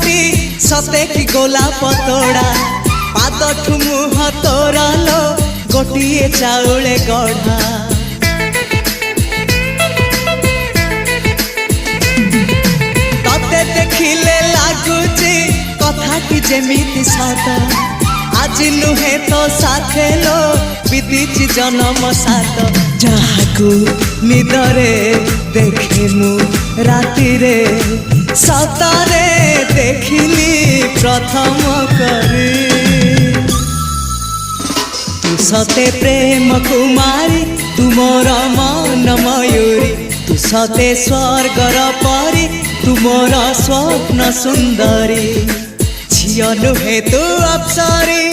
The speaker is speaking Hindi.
मुहटी सते कि गोलाप तोड़ा पादठु मुह तोरा लो गोटिए चाउले गढ़ा तते देखिले लागुची कथाटी जेमिति सत आज नुहे तो साथे लो विदिची जन्म सात जहाकू निदरे देखे मु राति रे सतारे देखिली प्रथम करी तू सते प्रेम कुमारी तू मोर मन मयूरी तू सते स्वर्गर परी तू मोर स्वप्न सुंदरी झियो नुहे तू अप्सरी।